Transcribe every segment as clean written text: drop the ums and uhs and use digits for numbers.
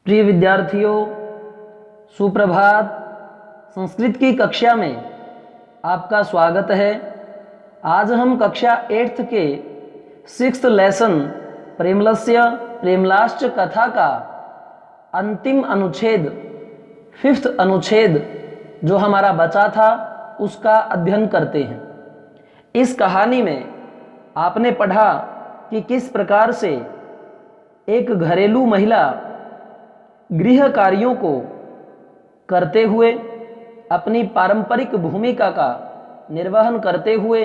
प्रिय विद्यार्थियों, सुप्रभात। संस्कृत की कक्षा में आपका स्वागत है। आज हम कक्षा 8th के 6th लेसन प्रेमलस्य प्रेमलाश्च कथा का अंतिम अनुच्छेद 5th अनुच्छेद जो हमारा बचा था उसका अध्ययन करते हैं। इस कहानी में आपने पढ़ा कि किस प्रकार से एक घरेलू महिला गृह कार्यों को करते हुए अपनी पारंपरिक भूमिका का निर्वहन करते हुए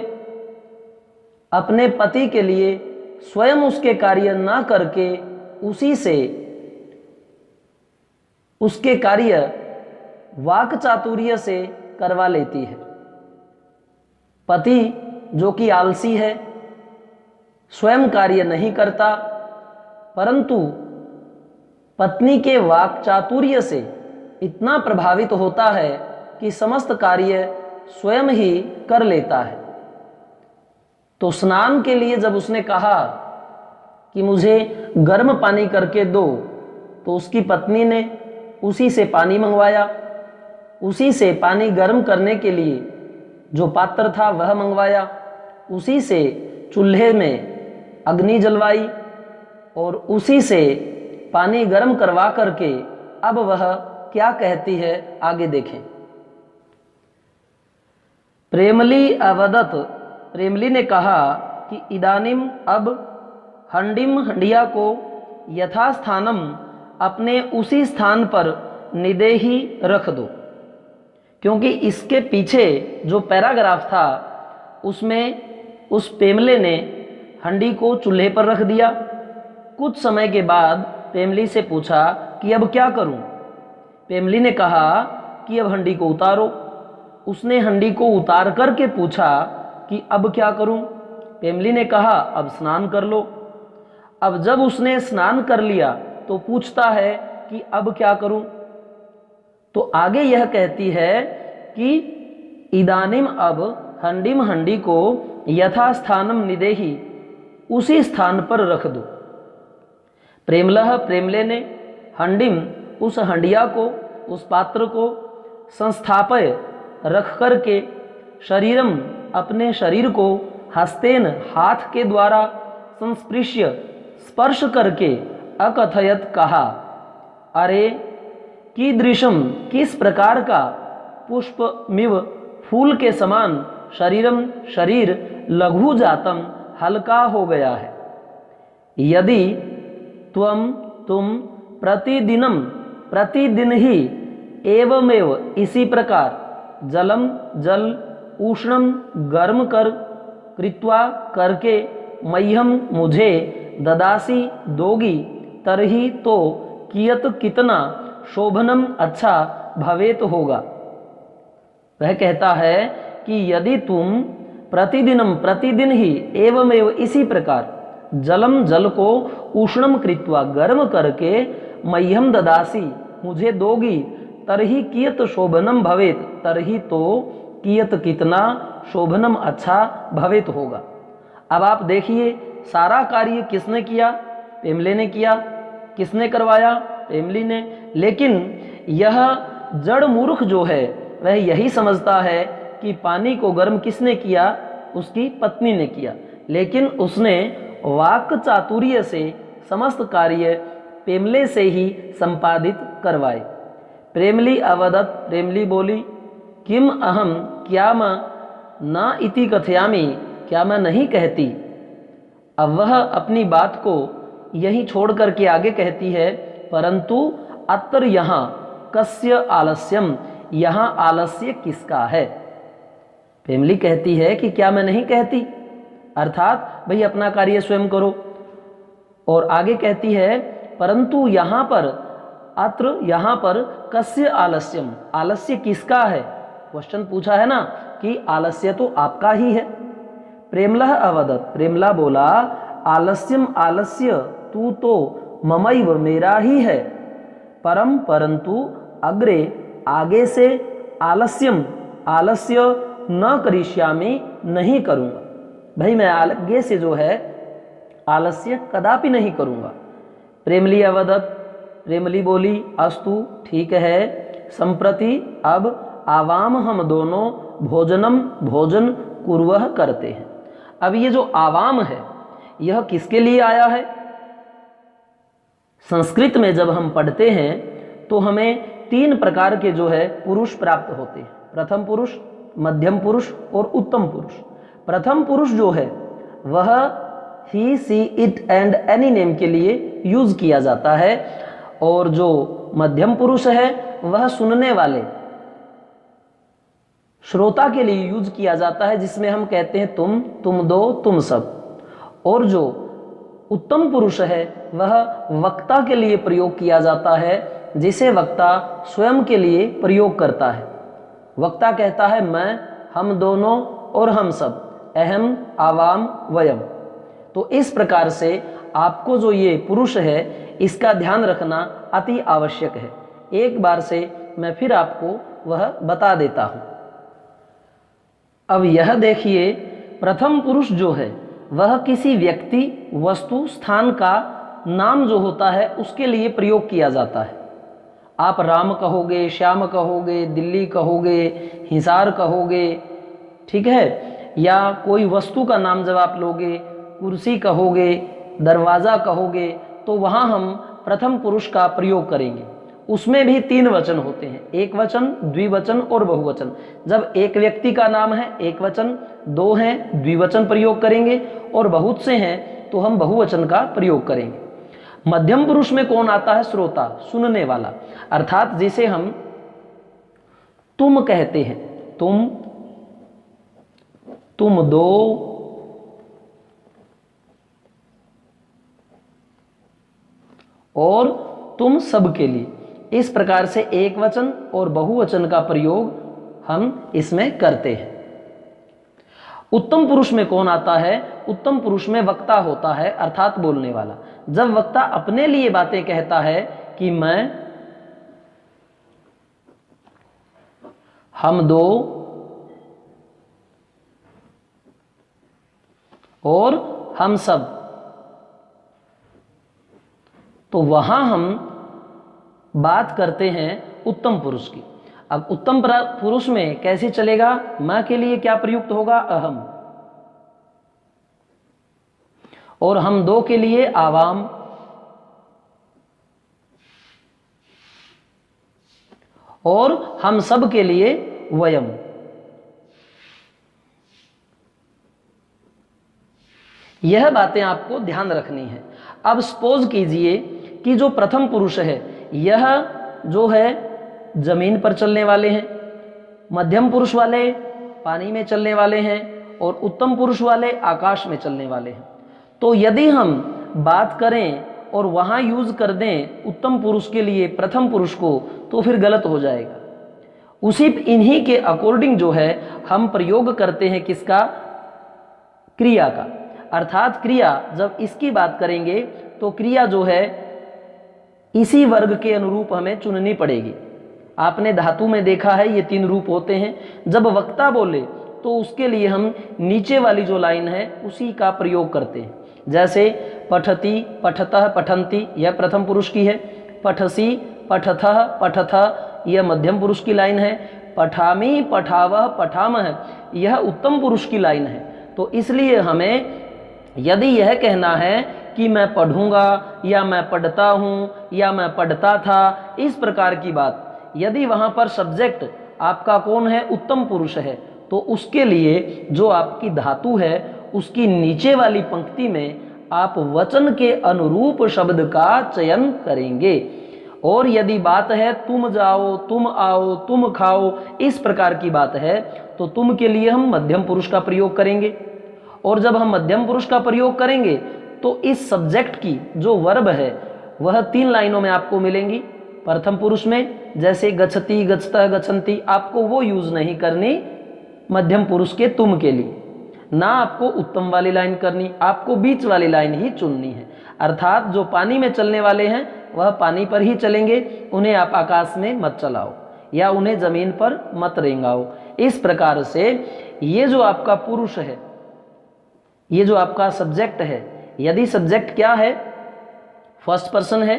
अपने पति के लिए स्वयं उसके कार्य ना करके उसी से उसके कार्य वाक चातुर्य से करवा लेती है। पति जो कि आलसी है, स्वयं कार्य नहीं करता, परंतु पत्नी के वाक चातुर्य से इतना प्रभावित होता है कि समस्त कार्य स्वयं ही कर लेता है। तो स्नान के लिए जब उसने कहा कि मुझे गर्म पानी करके दो, तो उसकी पत्नी ने उसी से पानी मंगवाया, उसी से पानी गर्म करने के लिए जो पात्र था वह मंगवाया, उसी से चूल्हे में अग्नि जलवाई और उसी से पानी गर्म करवा करके अब वह क्या कहती है आगे देखें। प्रेमली अवदत, प्रेमली ने कहा कि इदानिम अब हंडिम हंडिया को यथास्थानम अपने उसी स्थान पर निदेही रख दो। क्योंकि इसके पीछे जो पैराग्राफ था उसमें उस प्रेमले ने हंडी को चूल्हे पर रख दिया। कुछ समय के बाद प्रेमली से पूछा कि अब क्या करूं। प्रेमली ने कहा कि अब हंडी को उतारो। उसने हंडी को उतार करके पूछा कि अब क्या करूं। प्रेमली ने कहा अब स्नान कर लो। अब जब उसने स्नान कर लिया तो पूछता है कि अब क्या करूं। तो आगे यह कहती है कि इदानिम अब हंडिम हंडी को यथास्थानम निदेही, उसी स्थान पर रख दो। प्रेमलह, प्रेमले ने हंडिम, उस हंडिया को, उस पात्र को संस्थापय रख करके शरीरम, अपने शरीर को हस्तेन, हाथ के द्वारा संस्पृश्य, स्पर्श करके अकथयत, कहा, अरे कीदृशम, किस प्रकार का, पुष्पमिव, फूल के समान, शरीरम, शरीर, लघु जातम, हल्का हो गया है। यदि तुम प्रतिदिनम, प्रतिदिन ही, एवमेव, इसी प्रकार, जलम, जल, उष्णम, गर्म कर, कृत्वा, करके, मह्यम, मुझे, ददासी, दोगी, तरही, तो, कियत, कितना, शोभनम, अच्छा, भवेत, होगा। वह कहता है कि यदि तुम प्रतिदिनम, प्रतिदिन ही, एवमेव, इसी प्रकार, जलम, जल को, उष्णम कृत्वा, गर्म करके, मह्यम ददासी, मुझे दोगी, तरही कियत शोभनम भवेत, तरही तो, कियत, कितना, शोभनम, अच्छा, भवेत, होगा। अब आप देखिए सारा कार्य किसने किया? प्रेमले ने किया। किसने करवाया? प्रेमली ने। लेकिन यह जड़ मूर्ख जो है वह यही समझता है कि पानी को गर्म किसने किया? उसकी पत्नी ने किया। लेकिन उसने वाक चातुर्य से समस्त कार्य प्रेमले से ही संपादित करवाए। प्रेमली अवदत, प्रेमली बोली, किम अहम, क्या मैं, न इति कथयामि, क्या मैं नहीं कहती। अब वह अपनी बात को यहीं छोड़ करके आगे कहती है, परंतु अत्र यहाँ कस्य आलस्यम, यहाँ आलस्य किसका है। प्रेमली कहती है कि क्या मैं नहीं कहती, अर्थात भाई अपना कार्य स्वयं करो। और आगे कहती है परंतु यहाँ पर, अत्र यहाँ पर, कस्य आलस्यम, आलस्य किसका है। क्वेश्चन पूछा है ना कि आलस्य तो आपका ही है। प्रेमलह अवदत, प्रेमला बोला, आलस्यम, आलस्य तू तो ममैव, मेरा ही है। परम, परंतु, अग्रे, आगे से, आलस्यम, आलस्य न करिष्यामि, नहीं करूंगा। भाई मैं आगे से जो है आलस्य कदापि नहीं करूंगा। प्रेमली अवदत, प्रेमली बोली अस्तु ठीक है, संप्रति अब आवाम हम दोनों भोजनम भोजन कुर्वह करते हैं। अब ये जो आवाम है यह किसके लिए आया है? संस्कृत में जब हम पढ़ते हैं तो हमें 3 प्रकार के जो है पुरुष प्राप्त होते हैं, प्रथम पुरुष, मध्यम पुरुष और उत्तम पुरुष। प्रथम पुरुष जो है वह ही, सी, इट एंड एनी नेम के लिए यूज किया जाता है, और जो मध्यम पुरुष है वह सुनने वाले श्रोता के लिए यूज किया जाता है, जिसमें हम कहते हैं तुम दो, तुम सब। और जो उत्तम पुरुष है वह वक्ता के लिए प्रयोग किया जाता है, जिसे वक्ता स्वयं के लिए प्रयोग करता है। वक्ता कहता है मैं, हम दोनों और हम सब, अहम, आवाम, वयम। तो इस प्रकार से आपको जो ये पुरुष है इसका ध्यान रखना अति आवश्यक है। एक बार से मैं फिर आपको वह बता देता हूं। अब यह देखिए, प्रथम पुरुष जो है वह किसी व्यक्ति, वस्तु, स्थान का नाम जो होता है उसके लिए प्रयोग किया जाता है। आप राम कहोगे, श्याम कहोगे, दिल्ली कहोगे, हिसार कहोगे, ठीक है, या कोई वस्तु का नाम जब आप लोगे, कुर्सी कहोगे, दरवाज़ा कहोगे, तो वहाँ हम प्रथम पुरुष का प्रयोग करेंगे। उसमें भी 3 वचन होते हैं, एक वचन, द्विवचन और बहुवचन। जब एक व्यक्ति का नाम है एक वचन, 2 हैं द्विवचन प्रयोग करेंगे, और बहुत से हैं तो हम बहुवचन का प्रयोग करेंगे। मध्यम पुरुष में कौन आता है? श्रोता, सुनने वाला, अर्थात जिसे हम तुम कहते हैं, तुम दो, और तुम सब के लिए। इस प्रकार से एक वचन और बहुवचन का प्रयोग हम इसमें करते हैं। उत्तम पुरुष में कौन आता है? उत्तम पुरुष में वक्ता होता है, अर्थात बोलने वाला। जब वक्ता अपने लिए बातें कहता है कि मैं, हम दो और हम सब, तो वहां हम बात करते हैं उत्तम पुरुष की। अब उत्तम पुरुष में कैसे चलेगा? मैं के लिए क्या प्रयुक्त होगा? अहम। और हम दो के लिए आवाम, और हम सब के लिए वयम। यह बातें आपको ध्यान रखनी है। अब सपोज कीजिए कि जो प्रथम पुरुष है यह जो है जमीन पर चलने वाले हैं, मध्यम पुरुष वाले पानी में चलने वाले हैं, और उत्तम पुरुष वाले आकाश में चलने वाले हैं। तो यदि हम बात करें और वहां यूज कर दें उत्तम पुरुष के लिए प्रथम पुरुष को, तो फिर गलत हो जाएगा। उसी इन्हीं के अकॉर्डिंग जो है हम प्रयोग करते हैं किसका? क्रिया का। अर्थात क्रिया जब इसकी बात करेंगे तो क्रिया जो है इसी वर्ग के अनुरूप हमें चुननी पड़ेगी। आपने धातु में देखा है ये 3 रूप होते हैं। जब वक्ता बोले तो उसके लिए हम नीचे वाली जो लाइन है उसी का प्रयोग करते हैं। जैसे पठति, पठतः, पठन्ति, यह प्रथम पुरुष की है। पठसी, पठथः, पठथ, यह मध्यम पुरुष की लाइन है। पठामी, पठावह, पठामह, यह उत्तम पुरुष की लाइन है। तो इसलिए हमें यदि यह कहना है कि मैं पढ़ूंगा, या मैं पढ़ता हूं, या मैं पढ़ता था, इस प्रकार की बात, यदि वहां पर सब्जेक्ट आपका कौन है? उत्तम पुरुष है, तो उसके लिए जो आपकी धातु है उसकी नीचे वाली पंक्ति में आप वचन के अनुरूप शब्द का चयन करेंगे। और यदि बात है तुम जाओ, तुम आओ, तुम खाओ, इस प्रकार की बात है, तो तुम के लिए हम मध्यम पुरुष का प्रयोग करेंगे। और जब हम मध्यम पुरुष का प्रयोग करेंगे तो इस सब्जेक्ट की जो वर्ब है वह 3 लाइनों में आपको मिलेंगी। प्रथम पुरुष में जैसे गच्छति, गच्छतः, गच्छन्ति, आपको वो यूज नहीं करनी मध्यम पुरुष के तुम के लिए। ना आपको उत्तम वाली लाइन करनी, आपको बीच वाली लाइन ही चुननी है। अर्थात जो पानी में चलने वाले हैं वह पानी पर ही चलेंगे, उन्हें आप आकाश में मत चलाओ या उन्हें जमीन पर मत रेंगाओ। इस प्रकार से ये जो आपका पुरुष है, ये जो आपका सब्जेक्ट है, यदि सब्जेक्ट क्या है? फर्स्ट पर्सन है,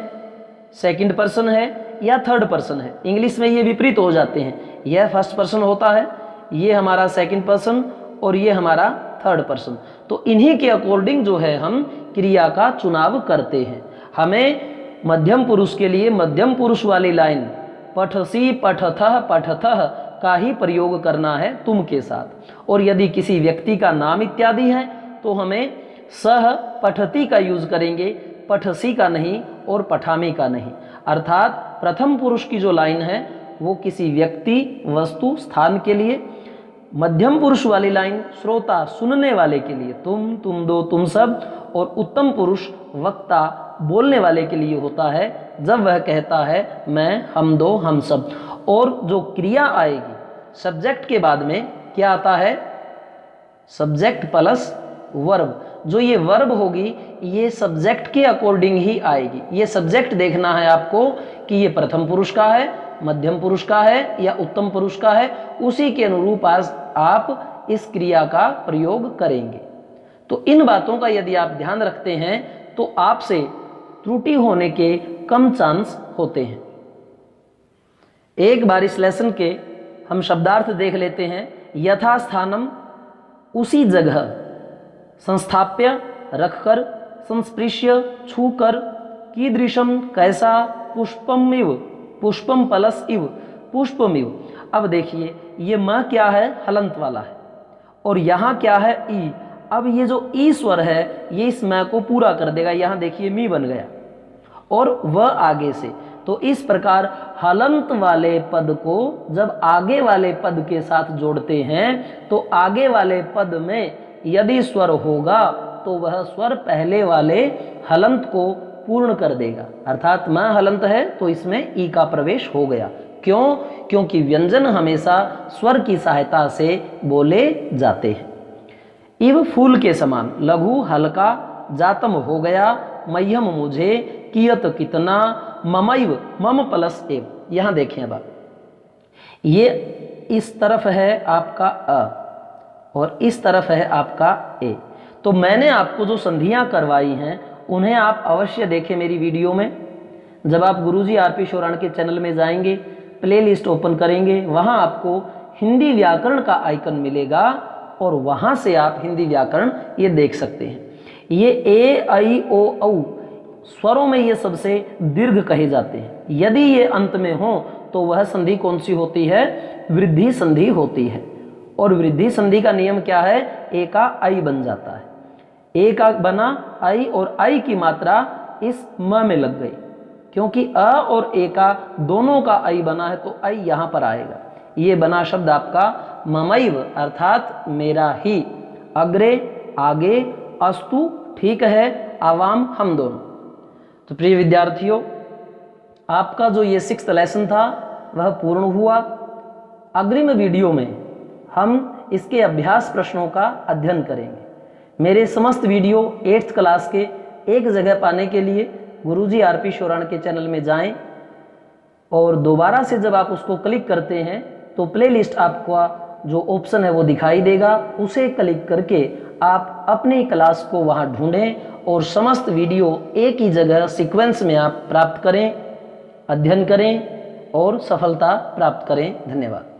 सेकंड पर्सन है या थर्ड पर्सन है। इंग्लिश में ये विपरीत हो जाते हैं, यह फर्स्ट पर्सन होता है, ये हमारा सेकंड पर्सन और ये हमारा थर्ड पर्सन। तो इन्हीं के अकॉर्डिंग जो है हम क्रिया का चुनाव करते हैं। हमें मध्यम पुरुष के लिए मध्यम पुरुष वाली लाइन पठसी पठथः पठथः का ही प्रयोग करना है तुम के साथ। और यदि किसी व्यक्ति का नाम इत्यादि है तो हमें सह पठती का यूज करेंगे, पठसी का नहीं और पठामी का नहीं। अर्थात प्रथम पुरुष की जो लाइन है वो किसी व्यक्ति, वस्तु, स्थान के लिए, मध्यम पुरुष वाली लाइन श्रोता, सुनने वाले के लिए तुम, तुम दो, तुम सब, और उत्तम पुरुष वक्ता, बोलने वाले के लिए होता है जब वह कहता है मैं, हम दो, हम सब। और जो क्रिया आएगी सब्जेक्ट के बाद में क्या आता है? Subject plus verb. जो ये वर्ब होगी ये सब्जेक्ट के अकॉर्डिंग ही आएगी। ये सब्जेक्ट देखना है आपको कि ये प्रथम पुरुष का है, मध्यम पुरुष का है या उत्तम पुरुष का है, उसी के अनुरूप आज आप इस क्रिया का प्रयोग करेंगे। तो इन बातों का यदि आप ध्यान रखते हैं तो आपसे त्रुटि होने के कम चांस होते हैं। एक बार इस लेसन के हम शब्दार्थ देख लेते हैं। यथास्थानम, उसी जगह, संस्थाप्य, रखकर, संस्पृश्य, छूकर, कीदृशम, कैसा, पुष्पमिव, पुष्पम प्लस इव, पुष्पमिव। अब देखिए ये म क्या है? हलंत वाला है, और यहाँ क्या है? ई। अब ये जो ई स्वर है ये इस मैं को पूरा कर देगा। यहाँ देखिए मी बन गया और व आगे से। तो इस प्रकार हलंत वाले पद को जब आगे वाले पद के साथ जोड़ते हैं तो आगे वाले पद में यदि स्वर होगा तो वह स्वर पहले वाले हलंत को पूर्ण कर देगा। अर्थात म हलंत है तो इसमें ई का प्रवेश हो गया। क्यों? क्योंकि व्यंजन हमेशा स्वर की सहायता से बोले जाते हैं। इव फूल के समान, लघु हल्का, जातम हो गया, मह्यम मुझे, कियत कितना, ममैव, मम प्लस एव। यहां देखें अब ये इस तरफ है आपका अ और इस तरफ है आपका ए। तो मैंने आपको जो संधियां करवाई हैं उन्हें आप अवश्य देखें मेरी वीडियो में। जब आप गुरुजी आरपी शोराण के चैनल में जाएंगे, प्लेलिस्ट ओपन करेंगे, वहां आपको हिंदी व्याकरण का आइकन मिलेगा और वहां से आप हिंदी व्याकरण ये देख सकते हैं। ये ए, आई, ओ, औ स्वरों में ये सबसे दीर्घ कहे जाते हैं। यदि ये अंत में हो तो वह संधि कौन सी होती है? वृद्धि संधि होती है। और वृद्धि संधि का नियम क्या है? ए का आई बन जाता है। ए का बना आई और आई की मात्रा इस म में लग गई, क्योंकि अ और ए का दोनों का आई बना है तो आई यहां पर आएगा। ये बना शब्द आपका ममैव अर्थात मेरा ही, अग्रे आगे, अस्तु ठीक है, आवाम हम दोनों। तो प्रिय विद्यार्थियों, आपका जो ये 6th लेसन था वह पूर्ण हुआ। अग्रिम वीडियो में हम इसके अभ्यास प्रश्नों का अध्ययन करेंगे। मेरे समस्त वीडियो 8th क्लास के एक जगह पाने के लिए गुरुजी आरपी शोराण के चैनल में जाएं और दोबारा से जब आप उसको क्लिक करते हैं तो प्लेलिस्ट आपका जो ऑप्शन है वो दिखाई देगा। उसे क्लिक करके आप अपनी क्लास को वहां ढूंढें और समस्त वीडियो एक ही जगह सीक्वेंस में आप प्राप्त करें, अध्ययन करें और सफलता प्राप्त करें। धन्यवाद।